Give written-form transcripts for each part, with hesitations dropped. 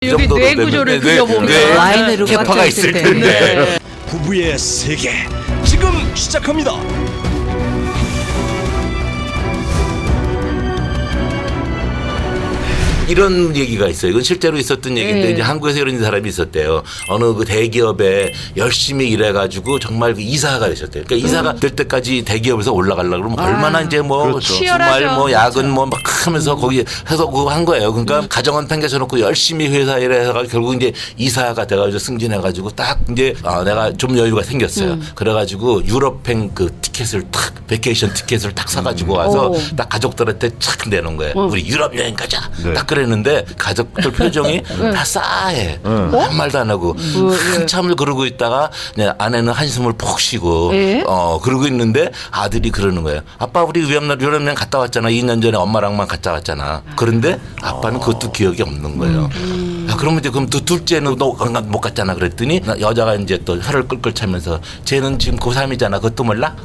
여기 뇌 구조를 그려보면 와인으로 캐파가 있을 텐데. 네. 부부의 세계 지금 시작합니다. 이런 얘기가 있어요. 이건 실제로 있었던 얘기인데 네. 이제 한국에서 이런 사람이 있었대요. 어느 그 대기업에 열심히 일해가지고 정말 그 이사가 되셨대요. 그러니까 이사가 될 때까지 대기업에서 올라가려고 그러면 얼마나 이제 뭐 그렇죠. 주말 치열하죠. 뭐 야근 뭐 막 하면서 거기 해서 그거 한 거예요. 그러니까 가정은 팽개쳐놓고 열심히 회사 일해서 결국 이제 이사가 돼가지고 승진해가지고 딱 이제 내가 좀 여유가 생겼어요. 그래가지고 유럽행 그 티켓을 탁 베케이션 티켓을 딱 사가지고 와서 오. 딱 가족들한테 착 내놓은 거예요. 우리 유럽 여행 가자. 네. 딱 그랬는데 가족들 표정이 다 싸해. 한 말도 안 하고 한참을 그러고 있다가 이제 아내는 한숨을 푹 쉬고 예? 그러고 있는데 아들이 그러는 거예요. 아빠 우리 유럽 여행 갔다 왔잖아. 2년 전에 엄마랑만 갔다 왔잖아. 그런데 아빠는 그것도 기억이 없는 거예요. 야, 그러면 이제 그럼 또 둘째는 너 못 갔잖아. 그랬더니 여자가 이제 또 혀를 끌끌 차면서 쟤는 지금 고3이잖아. 그것도 몰라?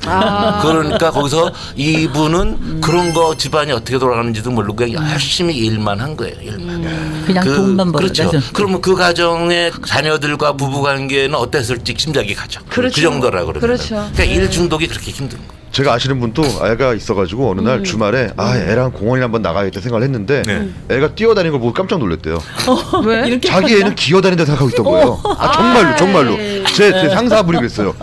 그러니까 거기서 이분은 그런 거 집안이 어떻게 돌아가는지도 모르고 그냥 열심히 일만 한 거예요. 일만. 그냥 돈만 벌어. 그렇죠. 그러면 그 가정의 자녀들과 부부 관계는 어땠을지 짐작이 가죠. 그렇죠. 그 정도라 그러면. 그렇죠. 그러니까 일 중독이 그렇게 힘든 거예요. 제가 아시는 분도 애가 있어가지고 어느 날 주말에 애랑 공원에 한번 나가야겠다 생각을 했는데 네. 애가 뛰어다니는 걸 보고 깜짝 놀랐대요. 왜? 이렇게 자기 애는 기어다닌다 생각하고 있던 거예요. 정말로 제 상사분이 그랬어요.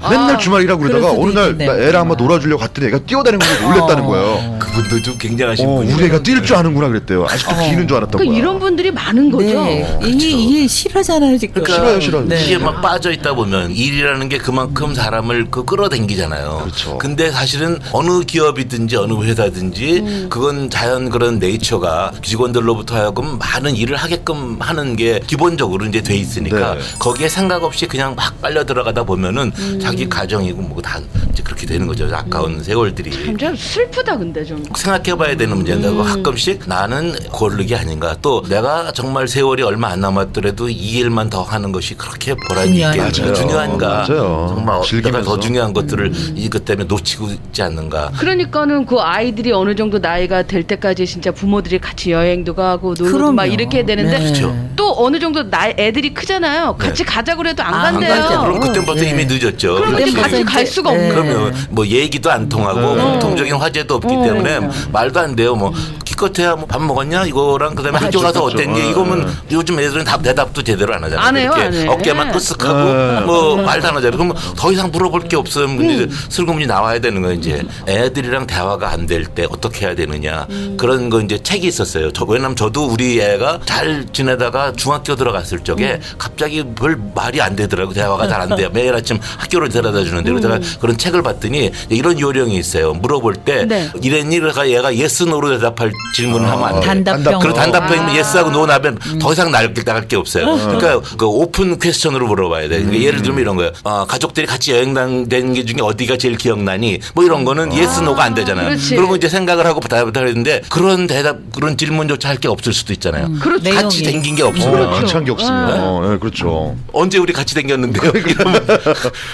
맨날 주말 일하고 그러다가 그럴 어느 수도 날 있겠네. 나 애랑 한번 놀아주려고 갔더니 애가 뛰어다니는 걸 보고 놀랬다는 거예요. 그분도 좀 굉장하신 분이에요. 우리 애가 뛸 줄 아는구나 그랬대요. 아직도 기는 줄 알았던 그러니까 거야. 이런 분들이 많은 거죠. 네. 이게 실화잖아요 지금. 싫어요. 네. 이게 막 빠져 있다 보면 일이라는 게 그만큼 사람을 끌어당기잖아요. 그렇죠. 근데 사실은 어느 기업이든지 어느 회사든지 그건 자연 그런 네이처가 직원들로부터 하여금 많은 일을 하게끔 하는 게 기본적으로 이제 돼 있으니까 네. 거기에 생각 없이 그냥 막 빨려 들어가다 보면은 자기 가정이고 뭐 다 이제 그렇게 되는 거죠. 아까운 세월들이. 참 슬프다 근데 좀. 생각해봐야 되는 문제인데 가끔씩 나는 고르기 아닌가. 또 내가 정말 세월이 얼마 안 남았더라도 이 일만 더 하는 것이 그렇게 보람이 있게 맞아요. 중요한가. 맞아요. 정말 내가 즐기면서. 더 중요한 것들을 이것 때문에 놓치고 있지 않는가. 그러니까는 그 아이들이 어느 정도 나이가 될 때까지 진짜 부모들이 같이 여행도 가고 놀고 그럼요. 막 이렇게 해야 되는데 네. 그렇죠. 또 어느 정도 애들이 크잖아요. 같이 가자고 그래도 안 안 간대요. 가죠. 그럼 그때부터 네. 이미 늦었죠. 그러면 그렇지. 이제 같이 갈 수가 없는 거예요. 그러면 뭐 얘기도 안 통하고 공통적인 화제도 없기 때문에 말도 안 돼요. 뭐 기껏해야 뭐 밥 먹었냐 이거랑 그다음에 학교 가서 어땠니 이거면 요즘 애들은 대답도 제대로 안 하잖아요. 안 해요, 이렇게 안 해. 어깨만 으쓱하고 뭐 말도 안 하잖아요. 그럼 더 이상 물어볼 게 없으면 근데 슬그머니 나와야 되는 거예요. 이제 애들이랑 대화가 안 될 때 어떻게 해야 되느냐 그런 거 이제 책이 있었어요. 왜냐면 저도 우리 애가 잘 지내다가 중학교 들어갔을 적에 갑자기 별 말이 안 되더라고. 대화가 잘 안 돼요. 매일 아침 학교를 데려다 주는데 그러다가 그런 책을 봤더니 이런 요령이 있어요. 물어볼 때 네. 이랬니? 그러니까 얘가 예스 노로 대답할 질문을 하면 안 돼요. 단답형. 그리고 단답형이면 예스하고 노 나면 더 이상 나갈 게 없어요. 그러니까 그 오픈 퀘스천으로 물어봐야 돼. 그러니까 예를 들면 이런 거예요. 가족들이 같이 여행 다닌 게 중에 어디가 제일 기억나니? 뭐 이런 거는 예스 노가 안 되잖아요. 그렇지. 그러면 이제 생각을 하고 대답을 했는데 그런 그런 질문조차 할 게 없을 수도 있잖아요. 그렇죠. 같이 내용이. 댕긴 게 없으면 같이 한 게 없으면 네, 그렇죠. 언제 우리 같이 댕겼는데요? 이러면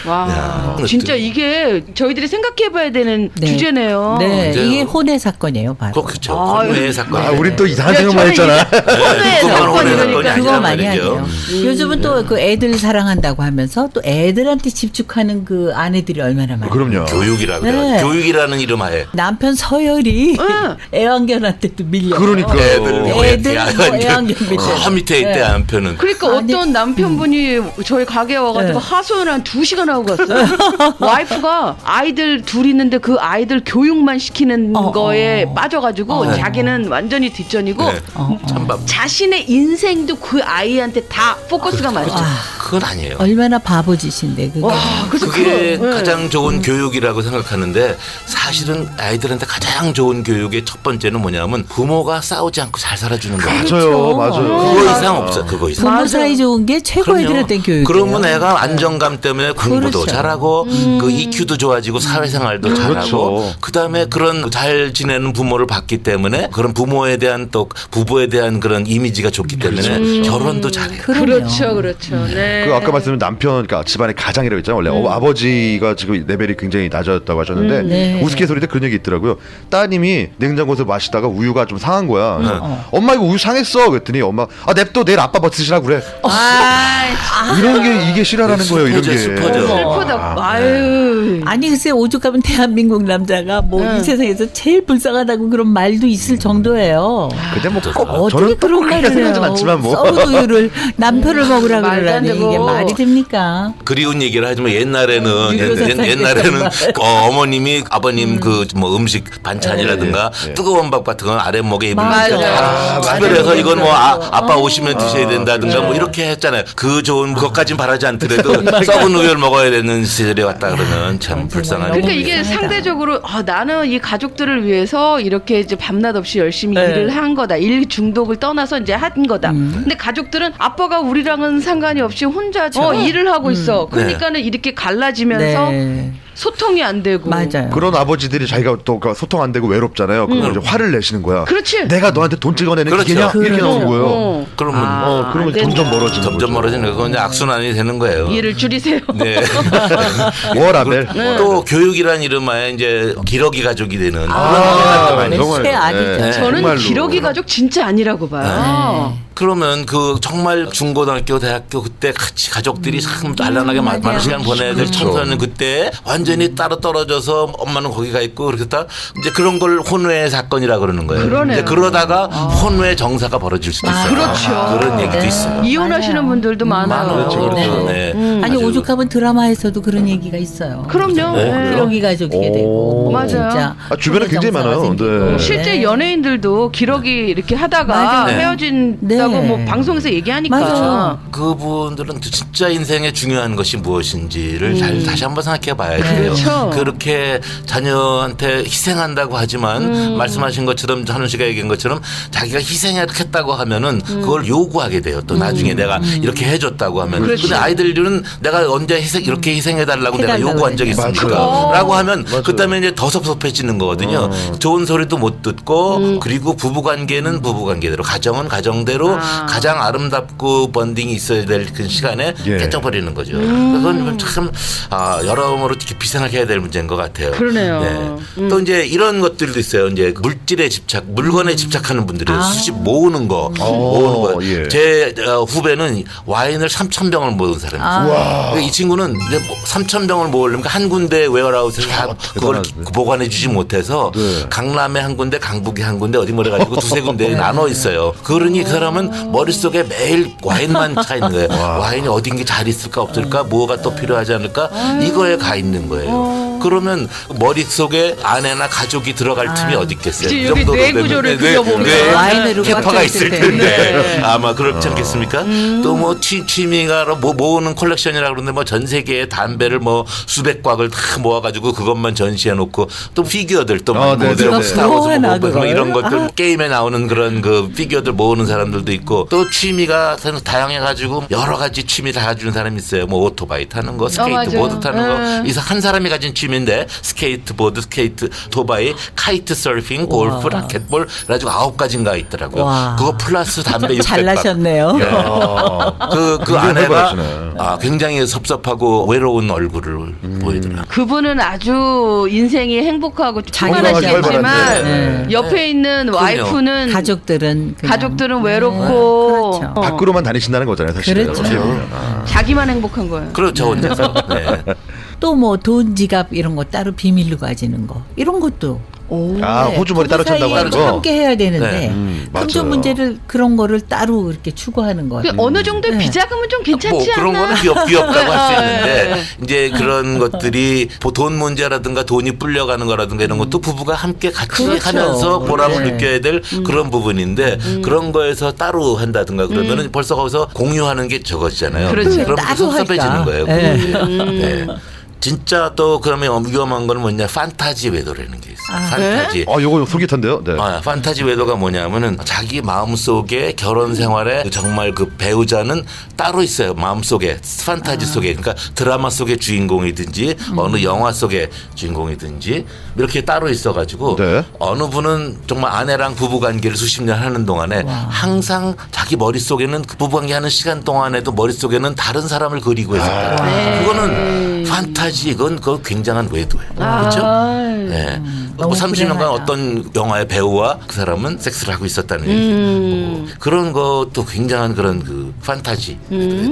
와, 야, 진짜 이게 저희들이 생각해봐야 되는 네. 주제네요. 네, 맞아요. 이게 혼의 사건이에요, 바로. 그렇죠. 아유. 혼외 사건. 우리 또 이상한 야, 생각만 저희 했잖아. 혼외 그건 사건이 혼외 그러니까. 사건이 그거 아니란 많이 말이죠. 하네요. 요즘은 또 그 애들 사랑한다고 하면서 또 애들한테 집중하는 그 아내들이 얼마나 많아요. 그럼요. 교육이라고 네. 해요. 교육이라는 이름 하에. 남편 서열이 응. 애완견한테도 밀려. 그러니까. 애들 뭐 애완견 밑에. 저 밑에 있대 네. 남편은. 그러니까 아니, 어떤 남편분이 저희 가게에 와가지고 네. 하소연을 한 2시간 하고 갔어요. 와이프가 아이들 둘 있는데 그 아이들 교육만 시키는 거에 빠져가지고 자기는 완전히 뒷전이고 네. 찬밥. 자신의 인생도 그 아이한테 다 포커스가 맞죠. 그건 아니에요. 얼마나 바보짓인데 그거. 와, 그래서 그게 그거, 네. 가장 좋은 교육이라고 생각하는데 사실은 아이들한테 가장 좋은 교육의 첫 번째는 뭐냐면 부모가 싸우지 않고 잘 살아주는 거예요. 맞아요. 그거 이상 없어. 그거 이상. 부모 맞아. 사이 좋은 게 최고 그럼요. 애들한테 교육이에요. 그러면 애가 안정감 때문에 공부도 그렇죠. 잘하고 그 EQ도 좋아지고 사회생활도 잘하고 그렇죠. 그다음에 그런 잘 지내는 부모를 봤기 때문에 그런 부모에 대한 또 부부에 대한 그런 이미지가 좋기 때문에 결혼도 잘해요. 그럼요. 그렇죠, 그렇죠. 네. 그 아까 말씀드린 남편, 그러니까 집안의 가장이라고 했잖아요. 원래 아버지가 지금 레벨이 굉장히 낮았다고 하셨는데 네. 우스갯소리인데 그런 얘기 있더라고요. 따님이 냉장고에서 마시다가 우유가 좀 상한 거야. 엄마 이거 우유 상했어. 그랬더니 엄마 냅둬 내일 아빠 버티시라고 그래. 이런 게 이게 실화라는 거예요. 이런 게. 슬퍼져. 슬프다. 아유. 아니 글쎄 오죽하면 대한민국 남자가 뭐 이 세상에서 제일 불쌍하다고 그런 말도 있을 정도예요. 근데 뭐 어떻게 저는 그런 그렇게 말을 생각하진 해요. 않지만 뭐. 썩은 우유를 남편을 먹으라 말도 안 그러라니 되고. 이게 말이 됩니까? 그리운 얘기를 하지만 옛날에는 유교사상 옛날에는 때문에. 어머님이 아버님 그 뭐 음식 반찬이라든가 뜨거운 밥 같은 건 아랫목에 입을 맞아요. 특별해서 이건 뭐 아빠 오시면 드셔야 된다든가 뭐 이렇게 했잖아요. 그 좋은 것까진 바라지 않더라도 썩은 우유를 먹어야 되는 시절에 왔다 그러면 참 불쌍하죠. 그러니까 너무 이게 불쌍하다. 상대적으로 나는 이 가족들을 위해서 이렇게 이제 밤낮 없이 열심히 네. 일을 한 거다. 일 중독을 떠나서 이제 한 거다. 근데 가족들은 아빠가 우리랑은 상관이 없이 혼자 일을 하고 있어. 그러니까는 이렇게 갈라지면서 네. 소통이 안 되고. 맞아요. 그런 아버지들이 자기가 또 소통 안 되고 외롭잖아요. 그럼 이제 화를 내시는 거야. 그렇지. 내가 너한테 돈 찍어내는 그렇죠. 기계냐? 이렇게 나오는 거예요. 그러면 그러면 안 점점 된다. 멀어지는 점점 거죠. 멀어지는 거 그건 이제 악순환이 되는 거예요. 일을 줄이세요. 네. 워라벨. 또 교육이란 이름하에 이제 기러기 가족이 되는 그런 아, 경우가 많이 정말. 새 아기죠. 네. 저는 정말로. 기러기 가족 진짜 아니라고 봐요. 그러면 그 정말 중고등학교 대학교 그때 같이 가족들이 참 단란하게 많은 시간 보내야 될 청소년 그때 완전히 따로 떨어져서 엄마는 거기 가 있고 그렇다 이제 그런 걸 혼외 사건이라 그러는 거예요. 그러네요. 이제 그러다가 혼외 정사가 벌어질 수도 있어요. 그렇죠. 그런 얘기도 있어요. 이혼하시는 맞아요. 분들도 많아요. 많아요. 그래서 네. 아니 아주 오죽하면 드라마에서도 그런 얘기가 있어요. 그럼요. 네. 기러기 가족이게 되고 맞아요. 진짜 주변에 굉장히 많아요. 생기고. 네. 실제 연예인들도 기러기 이렇게 하다가 맞아요. 헤어진다고 네. 뭐 방송에서 얘기하니까. 맞아요. 그분들은 진짜 인생에 중요한 것이 무엇인지를 잘 다시 한번 생각해 봐야 돼요. 그렇죠. 그렇게 자녀한테 희생한다고 하지만 말씀하신 것처럼 한우 씨가 얘기한 것처럼 자기가 희생했다고 하면은 그걸 요구하게 돼요. 또 나중에 내가 이렇게 해줬다고 하면. 그렇죠. 근데 아이들은 내가 언제 이렇게 희생해달라고 내가 해달라고 요구한 적이 그러죠. 있습니까? 맞아요. 라고 하면 그다음에 이제 더 섭섭해지는 거거든요. 좋은 소리도 못 듣고 그리고 부부관계는 부부관계대로 가정은 가정대로 가장 아름답고 번딩이 있어야 될 그 시간에 예. 깨져버리는 거죠. 그건 참 여러모로 깊이 생각해야 될 문제인 것 같아요. 그러네요. 또 이제 이런 것들도 있어요. 이제 물질에 집착, 물건에 집착하는 분들이 수십 모으는 거, 모으는 거. 예. 제 후배는 와인을 3,000병을 모은 사람이에요. 이 친구는 이제 3,000병을 모으려면 한 군데 웨어하우스에 그걸 대단하네. 보관해주지 못해서 네. 강남에 한 군데, 강북에 한 군데 어디 뭐래 가지고 두세 군데에 나눠 있어요. 그러니 그 사람은 머릿속에 매일 와인만 차 있는 거예요. 와인이 어딘게 잘 있을까 없을까, 뭐가 또 필요하지 않을까, 이거에 가 있는 거예요. 그러면 머릿속에 아내나 가족이 들어갈 틈이 어디 있겠어요. 그치, 그 여기 정도로 뇌 되면 구조를 뇌 그려보면 와인으로 캐파가 꽉 있을 찼을 텐데 아마 그렇지 않겠습니까? 또 뭐 취미가 뭐 모으는 콜렉션이라 그러는데 뭐 전 세계에 담배를 뭐 수백 곽을 다 모아가지고 그것만 전시해 놓고 또 피규어들 또 아, 네, 네, 네. 스타워즈 부러워하나, 뭐 그걸? 이런 것들 게임에 나오는 그런 그 피규어들 모으는 사람들도 있고 또 취미가 다양해가지고 여러 가지 취미 다 가지는 사람이 있어요. 뭐 오토바이 타는 거, 스케이트보드 맞아요. 타는 거. 이서 한 사람이 가진 취미인데 스케이트보드, 스케이트, 오토바이, 카이트 서핑, 골프, 라켓볼 그래가지고 9가지인가 있더라고요. 와. 그거 플러스 담배 600박. 잘나셨네요. 그 굉장히 아내가 활발하시네. 굉장히 섭섭하고 외로운 얼굴을 보이더라. 그분은 아주 인생이 행복하고 건강하게 충만하시겠지만 활발한데. 옆에 있는 와이프는 가족들은 그냥. 가족들은 외롭고 그렇죠. 밖으로만 다니신다는 거잖아요, 사실. 그렇죠. 자기만 행복한 거예요. 그렇죠, 혼자서. 네. 또 뭐 돈 지갑 이런 거 따로 비밀로 가지는 거 이런 것도 호주머니 따로 찬다고 사이에 하는 거. 함께 해야 되는데 네. 금전 맞아요. 문제를 그런 거를 따로 이렇게 추구하는 거. 그 어느 정도의 비자금은 좀 괜찮지 뭐 그런 않나? 거는 귀엽다고 할 수 있는데 네. 이제 그런 것들이 돈 문제라든가 돈이 불려가는 거라든가 이런 것도 부부가 함께 같이 그렇죠. 하면서 보람을 네. 느껴야 될 그런 부분인데 그런 거에서 따로 한다든가 그러면은 벌써 거기서 공유하는 게 저것이잖아요. 그렇죠. 그럼 따로 섭섭해지는 할까? 거예요. 네. 네. 진짜 또 그러면 위험한 건 뭐냐 판타지 외도라는 게 있어요. 판타지. 요거 솔깃한데요. 네. 판타지 외도가 뭐냐면은 자기 마음속에 결혼 생활에 정말 그 배우자는 따로 있어요. 마음속에 판타지 속에 그러니까 드라마 속의 주인공이든지 어느 영화 속의 주인공이든지 이렇게 따로 있어가지고 네. 어느 분은 정말 아내랑 부부관계를 수십 년 하는 동안에 항상 자기 머릿속에는 그 부부관계 하는 시간 동안에도 머릿속에는 다른 사람을 그리고 있었다. 그거는 판타지 그건 굉장한 외도예요. 그렇죠? 네. 뭐 30년간 불안하다. 어떤 영화의 배우와 그 사람은 섹스를 하고 있었다는 얘기죠. 그런 것도 굉장한 그런 그 판타지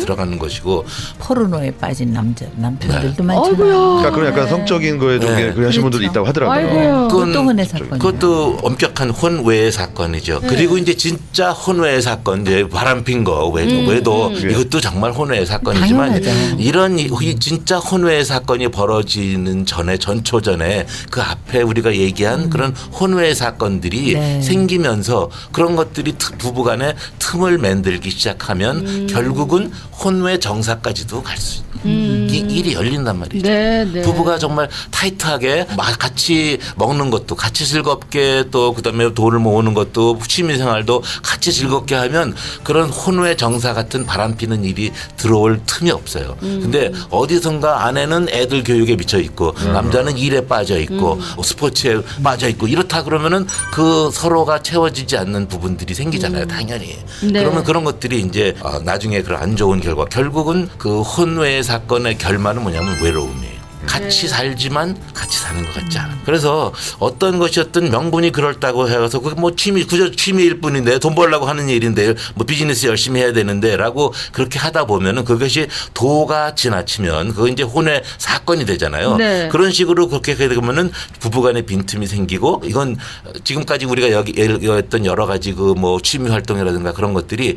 들어가는 것이고 포르노에 빠진 남편들도 네. 많잖아요. 그러니까 그런 약간 성적인 거에 좀 네. 그러신 분들도 그렇죠. 있다고 하더라고요. 아이고야. 그것도 혼의 사건이에요. 그것도 엄격한 혼외의 사건이죠. 그리고 이제 진짜 혼외의 사건, 이제 바람핀 거 외도 이것도 정말 혼외의 사건이지만 당연하죠. 이런 이 진짜 혼외의 사건이 벌어지는 전에 전초전에 그 앞에 우리가 얘기한 그런 혼외의 사건들이 네. 생기면서 그런 것들이 부부간에 틈을 만들기 시작하면 결국은 혼외 정사까지도 갈 수 있는 이 일이 열린단 말이죠. 네, 네. 부부가 정말 타이트하게 같이 먹는 것도 같이 즐겁게 또 그다음에 돈을 모으는 것도 취미생활도 같이 즐겁게 하면 그런 혼외 정사 같은 바람피는 일이 들어올 틈이 없어요. 근데 어디선가 아내는 애들 교육에 미쳐 있고 남자는 일에 빠져 있고 스포츠에 빠져 있고 이렇다 그러면은 그 서로가 채워지지 않는 부분들이 생기잖아요. 당연히. 네. 그러면 그런 것들이 이제 나중에 그런 안 좋은 결과 결국은 그 혼외 사건의 결말은 뭐냐면 외로움이에요. 같이 살지만 같이 사는 것 같지 않아. 그래서 어떤 것이었든 명분이 그럴다고 해서 그게 뭐 그저 취미일 뿐인데 돈 벌려고 하는 일인데 뭐 비즈니스 열심히 해야 되는데라고 그렇게 하다 보면은 그것이 도가 지나치면 그거 이제 혼외 사건이 되잖아요. 네. 그런 식으로 그렇게 되면은 부부간에 빈틈이 생기고 이건 지금까지 우리가 얘기했던 여러 가지 그 뭐 취미 활동이라든가 그런 것들이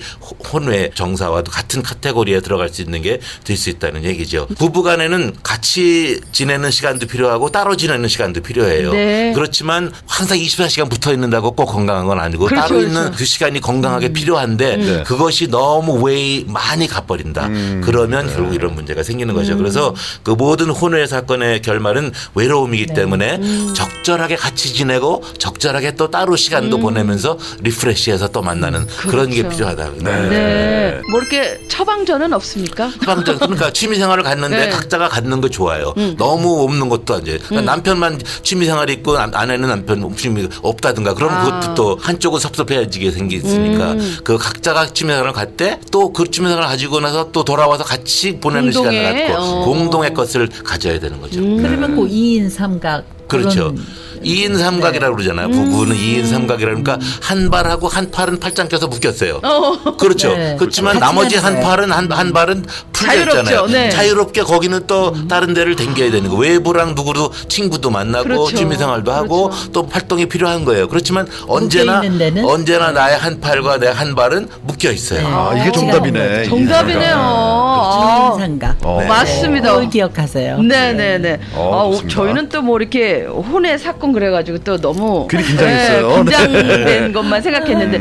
혼외 정사와도 같은 카테고리에 들어갈 수 있는 게 될 수 있다는 얘기죠. 부부간에는 같이 지내는 시간도 필요하고 따로 지내는 시간도 필요해요. 네. 그렇지만 항상 24시간 붙어 있는다고 꼭 건강한 건 아니고 그렇죠, 따로 그렇죠. 있는 그 시간이 건강하게 필요한데 네. 그것이 너무 많이 가버린다. 그러면 결국 이런 문제가 생기는 거죠. 그래서 그 모든 혼외 사건의 결말은 외로움이기 때문에 적절하게 같이 지내고 적절하게 또 따로 시간도 보내면서 리프레시해서 또 만나는 그런 게 필요하다. 네. 뭐 이렇게 처방전은 없습니까? 처방전 그러니까 취미생활을 갖는데 네. 각자가 갖는 거 좋아요. 너무 없는 것도 안 돼. 그러니까 남편만 취미생활이 있고 아내는 남편 취미 없다든가 그러면 그것도 또 한쪽은 섭섭해지게 생기니까 그 각자가 취미생활을 갖때 또 그 취미생활을 가지고 나서 또 돌아와서 같이 보내는 공동의, 시간을 갖고 공동의 것을 가져야 되는 거죠. 그러면 그 2인 삼각 그렇죠. 그런 2인 삼각이라고 그러잖아요. 부부는 2인 삼각이라고 그러니까 한 발하고 한 팔은 팔짱 껴서 묶였어요. 그렇죠. 네. 그렇지만 같이 나머지 한 가는 팔은 한 발은 풀려 자유롭죠. 있잖아요. 네. 자유롭게 거기는 또 다른 데를 댕겨야 되는 거. 외부랑 누구도 친구도 만나고 그렇죠. 취미생활도 하고 그렇죠. 또 활동이 필요한 거예요. 그렇지만 있는 데는? 언제나 나의 한 팔과 내 한 발은 묶여 있어요. 이게 정답이네. 정답이네요. 아, 2인 삼각. 맞습니다. 그걸 기억하세요. 네네네. 좋습니다. 저희는 또 뭐 이렇게 혼외 사건 그래가지고 또 너무 괜히 긴장했어요. 긴장된 것만 생각했는데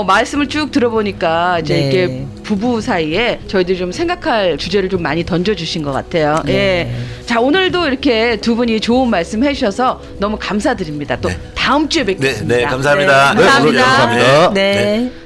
말씀을 쭉 들어보니까 이제 네. 이렇게 부부 사이에 저희들이 좀 생각할 주제를 좀 많이 던져주신 것 같아요. 예. 자 오늘도 이렇게 두 분이 좋은 말씀 해주셔서 너무 감사드립니다. 또 다음 주에 뵙겠습니다. 네, 감사합니다. 네, 감사합니다. 감사합니다. 네.